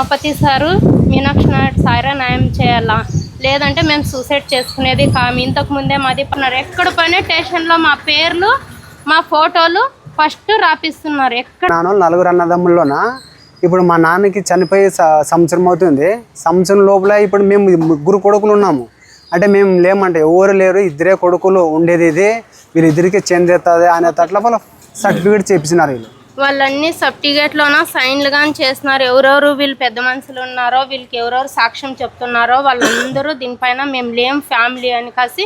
Umapathi sir Meenakshi Naidu సాయిరా న్యాయం చేయాలా, లేదంటే మేము సూసైడ్ చేసుకునేది ఇంతకు ముందే మాది ఎక్కడ పైన స్టేషన్లో మా పేర్లు మా ఫోటోలు ఫస్ట్ రాపిస్తున్నారు. నలుగురు అన్నదమ్ముల్లోన ఇప్పుడు మా నాన్నకి చనిపోయి సంవత్సరం అవుతుంది. సంవత్సరం లోపల ఇప్పుడు మేము 3 కొడుకులు ఉన్నాము. అంటే మేము లేమంటే ఎవరు లేరు, 2 కొడుకులు ఉండేది. ఇది వీళ్ళిద్దరికి చెందుతుంది అనే తట్ల వాళ్ళ సర్టిఫికేట్ చేపించినారు. వీళ్ళు వాళ్ళన్నీ సర్టిఫికేట్లోన సైన్లు కానీ చేస్తున్నారు. ఎవరెవరు వీళ్ళు పెద్ద మనుషులు ఉన్నారో, వీళ్ళకి ఎవరెవరు సాక్ష్యం చెప్తున్నారో వాళ్ళందరూ దీనిపైన మేము లేం ఫ్యామిలీ అని కాసి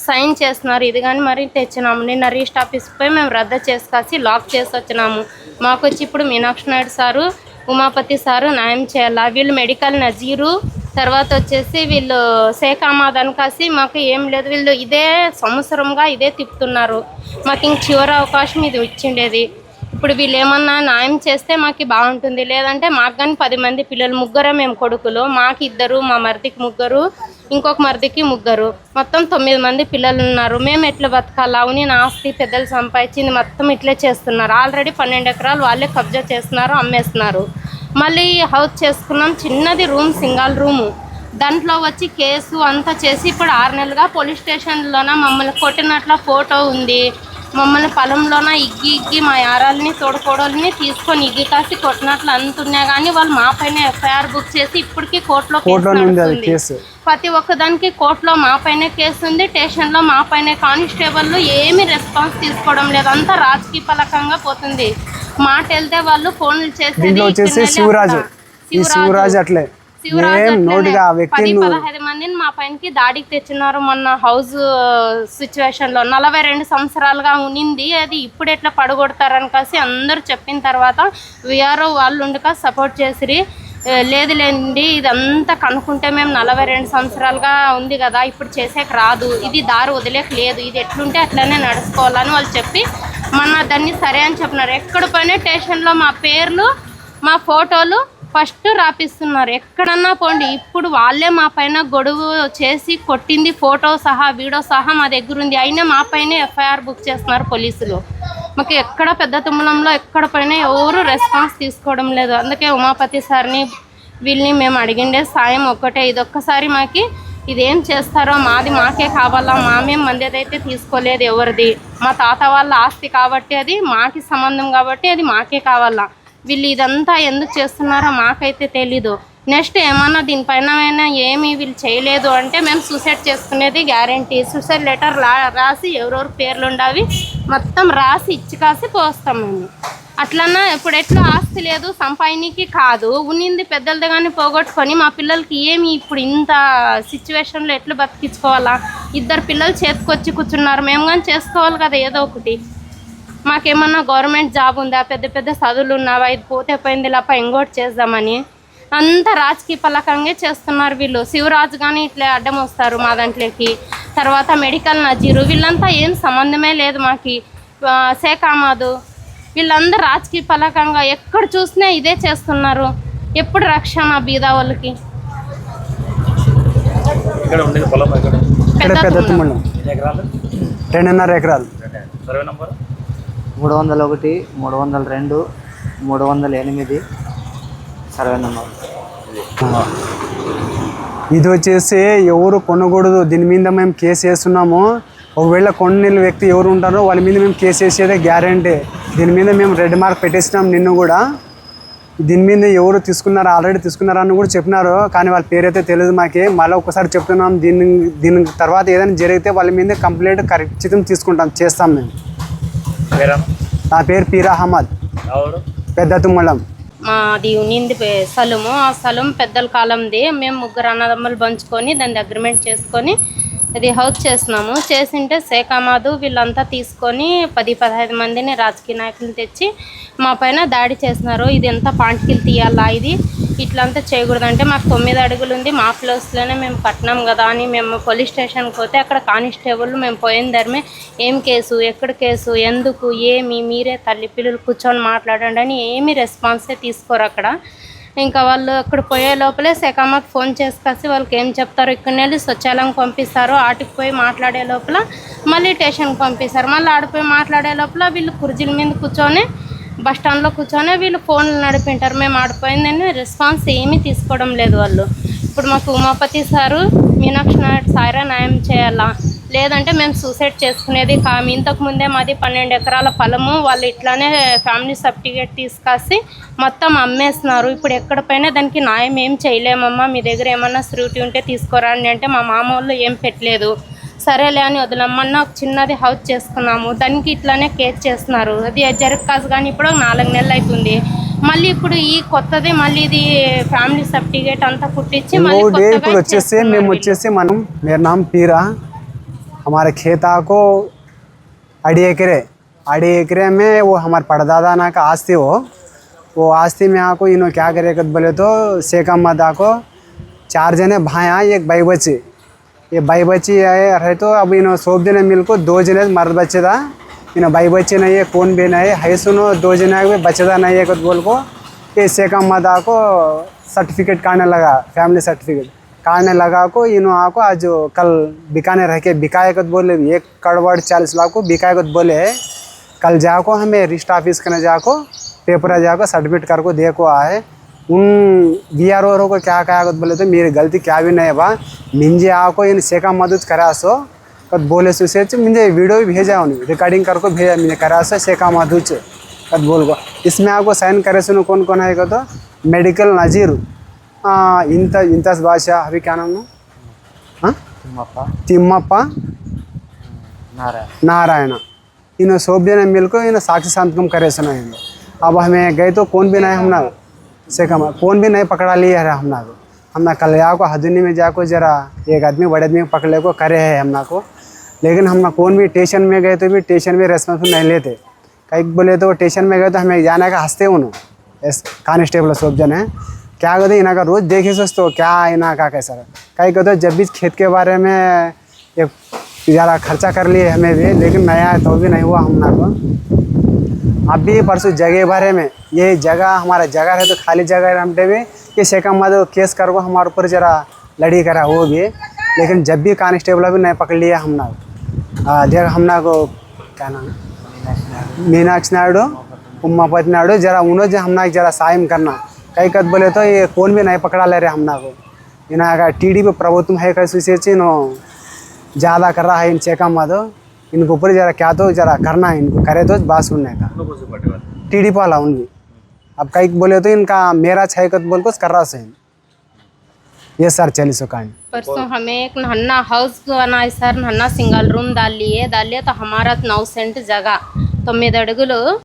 సైన్ చేస్తున్నారు. ఇది కానీ మరి తెచ్చినాము. నిన్న రిజిస్టర్ ఆఫీస్కి పోయి మేము రద్దు చేసి లాక్ చేసి వచ్చినాము. మాకు వచ్చి ఇప్పుడు మీనాక్షి నాయుడు సారు ఉమాపతి సారు న్యాయం చేయాలా. వీళ్ళు మెడికల్ నజీరు తర్వాత వచ్చేసి వీళ్ళు షేక్ అహ్మద్ అని కాసి మాకు ఏం లేదు. వీళ్ళు ఇదే సంవత్సరంగా ఇదే తిప్పుతున్నారు. మాకు ఇంక చివరి అవకాశం ఇది ఇచ్చిండేది. ఇప్పుడు వీళ్ళు ఏమన్నా న్యాయం చేస్తే మాకు బాగుంటుంది. లేదంటే మాకు కానీ 10 మంది పిల్లలు, 3 మేము కొడుకులు, మాకు 2, మా మరిదికి 3, ఇంకొక మరిదికి 3, మొత్తం 9 మంది పిల్లలు ఉన్నారు. మేము ఎట్లా బతకాలా? అవుని నా ఆస్తి పెద్దలు సంపాదించింది మొత్తం ఇట్లే చేస్తున్నారు. ఆల్రెడీ 12 ఎకరాలు వాళ్ళే కబ్జా చేస్తున్నారు, అమ్మేస్తున్నారు. మళ్ళీ హౌస్ చేసుకున్నాం, చిన్నది రూమ్, సింగల్ రూము. దాంట్లో వచ్చి కేసు అంతా చేసి ఇప్పుడు 6 నెలలుగా పోలీస్ స్టేషన్లోన మమ్మల్ని కొట్టినట్ల ఫోటో ఉంది. మమ్మల్ని పొలంలోన ఇగ్గి మా యారాలని తోడుకోడల్ని తీసుకొని ఇగ్గి కాసి కొట్టినట్లు అంటున్నా కానీ వాళ్ళు మా పైన ఎఫ్ఐఆర్ బుక్ చేసి ఇప్పటికీ కోర్టులో కేసు. ప్రతి ఒక్కదానికి కోర్టులో మా పైన కేసు ఉంది, స్టేషన్లో మా పైన. కానిస్టేబుల్ ఏమీ రెస్పాన్స్ తీసుకోవడం లేదు. అంతా రాజకీయ పలకంగా పోతుంది. మాట వెళ్తే వాళ్ళు ఫోన్లు చేసేది. శివరాజు అట్లే 10-15 మందిని మా పైనకి దాడికి తెచ్చినారు. మొన్న హౌస్ సిచ్యువేషన్ లో 42 సంవత్సరాలుగా ఉనింది. అది ఇప్పుడు ఎట్లా పడగొడతారని కాసి అందరూ చెప్పిన తర్వాత విఆర్ఓ వాళ్ళు ఉండక సపోర్ట్ చేసిరి. లేదులేండి ఇదంతా కనుక్కుంటే మేము 42 సంవత్సరాలుగా ఉంది కదా, ఇప్పుడు చేసేకి రాదు, ఇది దారి వదిలేక లేదు, ఇది ఎట్లుంటే అట్లనే నడుచుకోవాలని వాళ్ళు చెప్పి మొన్న దాన్ని సరే అని చెప్పినారు. ఎక్కడ పైన స్టేషన్లో మా పేర్లు మా ఫోటోలు ఫస్ట్ రాపిస్తున్నారు. ఎక్కడన్నా పోండి. ఇప్పుడు వాళ్ళే మా పైన గొడవ చేసి కొట్టింది ఫోటో సహా వీడియో సహా మా దగ్గర ఉంది. అయినా మా పైన ఎఫ్ఐఆర్ బుక్ చేస్తున్నారు పోలీసులు. మాకు ఎక్కడ పెద్ద తుమ్మలంలో ఎక్కడ పైన ఎవరు రెస్పాన్స్ తీసుకోవడం లేదు. అందుకే ఉమాపతి సార్ని వీళ్ళని మేము అడిగిండే సాయం ఒక్కటే, ఇదొక్కసారి మాకి ఇదేం చేస్తారో మాకే కావాలా. మేము మందేదైతే తీసుకోలేదు ఎవరిది, మా తాత వాళ్ళ ఆస్తి కాబట్టి అది మాకి సంబంధం కాబట్టి అది మాకే కావాలా. వీళ్ళు ఇదంతా ఎందుకు చేస్తున్నారో మాకైతే తెలీదు. నెక్స్ట్ ఏమన్నా దీనిపైన ఏమి వీళ్ళు చేయలేదు అంటే మేము సూసైడ్ చేసుకునేది గ్యారంటీ. సూసైడ్ లెటర్ రాసి ఎవరెవరు పేర్లు ఉండవి మొత్తం రాసి ఇచ్చి కాసి పోస్తాం మేము. అట్లన్నా ఇప్పుడు ఎట్లా ఆస్తి లేదు సంపాదనకి కాదు, ఉన్నింది పెద్దలది కానీ పోగొట్టుకొని మా పిల్లలకి ఏమి ఇప్పుడు ఇంత సిచ్యువేషన్లో ఎట్లా బతికించుకోవాలా? 2 పిల్లలు చేతికొచ్చి కూర్చున్నారు. మేము కానీ చేసుకోవాలి కదా ఏదో ఒకటి. మాకేమన్నా గవర్నమెంట్ జాబ్ ఉందా, పెద్ద పెద్ద చదువులు ఉన్నావా, ఇది పోతే పోయింది లేప ఇంకోటి చేద్దామని అంత రాజకీయ పలకంగా చేస్తున్నారు వీళ్ళు. శివరాజు కానీ ఇట్లా అడ్డం వస్తారు మా దాంట్లోకి. తర్వాత మెడికల్ నజీరు వీళ్ళంతా ఏం సంబంధమే లేదు మాకి. షేక్ అహ్మద్ వీళ్ళందరూ రాజకీయ పలకంగా ఎక్కడ చూసినా ఇదే చేస్తున్నారు. ఎప్పుడు రక్షణ బీద వాళ్ళకి. పెద్ద 2.5 ఎకరాలు 301, 302, 308 సర్వే నెంబర్. ఇది వచ్చేసి ఎవరు కొనకూడదు. దీని మీద మేము కేసు వేస్తున్నాము. ఒకవేళ కొన్న వ్యక్తి ఎవరు ఉంటారో వాళ్ళ మీద మేము కేసు వేసేదే గ్యారంటీ. దీని మీద మేము రెడ్ మార్క్ పెట్టేసినాం. నిన్న కూడా దీని మీద ఎవరు తీసుకున్నారు, ఆల్రెడీ తీసుకున్నారని కూడా చెప్పినారు. కానీ వాళ్ళ పేరైతే తెలియదు మాకి. మళ్ళీ ఒకసారి చెప్తున్నాం, దీని తర్వాత ఏదైనా జరిగితే వాళ్ళ మీద కంప్లైంట్ ఖచ్చితంగా చేస్తాం మేము. నా పేరు పీరా అహ్మద్, పెద్ద తుమ్మలం. మాది ఉన్నింది స్థలము. ఆ స్థలం పెద్దల కాలంది. మేము 3 అన్నదమ్ములు పంచుకొని దాన్ని అగ్రిమెంట్ చేసుకొని అది హౌస్ చేసినాము. చేసింటే షేక్ అహ్మద్ వీళ్ళంతా తీసుకొని 10-15 మందిని రాజకీయ నాయకులను తెచ్చి మా పైన దాడి చేసినారు. ఇది ఎంత పాంటికిలు తీయాలా, ఇది ఇట్లంతా చేయకూడదంటే మాకు 9 అడుగులు ఉంది, మా ప్లేస్లోనే మేము కట్టినాం కదా అని మేము పోలీస్ స్టేషన్కి పోతే అక్కడ కానిస్టేబుల్ మేము పోయిన ధరమే ఏం కేసు, ఎక్కడ కేసు, ఎందుకు, ఏమి, మీరే తల్లి పిల్లలు కూర్చొని మాట్లాడండి అని ఏమీ రెస్పాన్సే తీసుకోరు అక్కడ. ఇంకా వాళ్ళు అక్కడ పోయే లోపలే షేక్ అహ్మద్ ఫోన్ చేసుకొచ్చి వాళ్ళకి ఏం చెప్తారో ఇక్కడి వెళ్ళి స్వచ్ఛాలయంకి పంపిస్తారు. ఆటికి పోయి మాట్లాడే లోపల మళ్ళీ స్టేషన్కి పంపిస్తారు. మళ్ళీ ఆడిపోయి మాట్లాడే లోపల వీళ్ళు కుర్చీల మీద కూర్చొని బస్ స్టాండ్లో కూర్చొని వీళ్ళు ఫోన్లు నడిపింటారు. మేము ఆడిపోయిందని రెస్పాన్స్ ఏమీ తీసుకోవడం లేదు వాళ్ళు. ఇప్పుడు మాకు ఉమాపతి సారు, మీనాక్షి నాయుడు సారే న్యాయం చేయాలా, లేదంటే మేము సూసైడ్ చేసుకునేది ఇంతకు ముందే మాది 12 ఎకరాల పొలము, వాళ్ళు ఇట్లానే ఫ్యామిలీ సర్టిఫికేట్ తీసుకొచ్చి మొత్తం అమ్మేస్తున్నారు. ఇప్పుడు ఎక్కడిపైనా దానికి న్యాయం ఏం చేయలేమమ్మా, మీ దగ్గర ఏమన్నా శ్రూటీ ఉంటే తీసుకురండి అంటే మా మామ వాళ్ళు ఏం పెట్టలేదు. సరేలే అని వదిలమ్మన్న ఒక చిన్నది హౌస్ చేసుకున్నాము, దానికి ఇట్లానే కేర్ చేస్తున్నారు. అది జరగదు కానీ ఇప్పుడు 4 నెలలు అవుతుంది. మళ్ళీ ఇప్పుడు ఈ కొత్తది మళ్ళీ ఇది ఫ్యామిలీ సర్టిఫికేట్ అంతా పుట్టించి మళ్ళీ ఇప్పుడు వచ్చేసి మేము వచ్చేసి మనం मेरा नाम पीरा, हमारे खेत को 2.5 एकरे में वो हमारे परदादा ना का आस्ती वो आस्ती में आको इन्हों क्या करे कद बोले तो शेखा मदा को 4 जने भाया, एक भाई बच्चे, ये भाई बच्ची रहे तो अब इन्हों सोप जने मिल को 2 जने मर्द बच्चे था, इन्हों भाई बच्चे नहीं है, कौन भी नहीं है सुनो 2 जने बच्चेदा नहीं है कद बोल को ये शेखा मदा को सर्टिफिकेट काटने लगा, फैमिली सर्टिफिकेट काटने लगा को इन्हों आको आज कल बिकाने रह के बिकाए कद बोले 1 करोड़ 40 लाख को बिकाए कद बोले कल जाको हमें रिस्ट ऑफिस करने जाको पेपर जाको सर्टिफिकेट कर को देखो आए उन VRO को क्या कहा कद बोले तो मेरी गलती क्या भी नहीं बा, मिंजे आको इन शेखा मदद करा सो कद बोले सुसे मुझे वीडियो भी भेजा उन्हें रिकॉर्डिंग कर को भेजा मैंने करा सो शेखा मदद कद बोल को इसमें आपको साइन करे सुनो कौन कौन है तो मेडिकल नजीर इंतस भाषा अभी क्या नाम है तिम्मप्पा नारायण इन सोप जने मिल को इन साक्षी संतकम करे सुना है। अब हमें गए तो कौन भी नहीं हमना से कम कौन भी नहीं पकड़ा लिया है हमना कल को हदुनी में जाको जरा एक आदमी बड़े आदमी पकड़े को करे है हमना को, लेकिन हमना कौन भी स्टेशन में गए तो भी स्टेशन में रेस्पॉन्सिबल नहीं लेते, कहीं बोले तो स्टेशन में गए तो हमें जाने का हंसते उन्होंने कांस्टेबल सोप जने क्या कहते इना का रोज़ देखे सोचते क्या इना का कैसा कहीं कहते जब भी खेत के बारे में एक ज़्यादा खर्चा कर लिए हमें भी, लेकिन नया है तो भी नहीं हुआ हमना को। अभी परसों जगह बारे में ये जगह हमारा जगह है तो खाली जगह है हम भी ये शेखा मद केस कर को हमारे ऊपर जरा लड़ी करा वो भी, लेकिन जब भी कांस्टेबल भी नहीं पकड़ लिया हमना हमना को क्या नाम मीनाक्षी नायडू उमापति नायडू जरा उन्होंने हमना जरा सायम करना, कई कद बोले तो ये कौन भी नहीं पकड़ा ले रहे हमना को। इना का TDP प्रभुत्व है कैसे नो ज़्यादा कर रहा है इन शेखा मद, इनको ऊपर जरा क्या तो जरा करना है, इनको करे तो बात सुनने का TDP वाला उनकी। अब कई बोले तो इनका मेरा 6 कद बोल को कर रहा से ये सर 40 का परसों हमें एक नन्ना हाउस बनाए सर, नन्ना सिंगल रूम डाल लिए तो हमारा 9 सेंट जगह 9 अడుగులు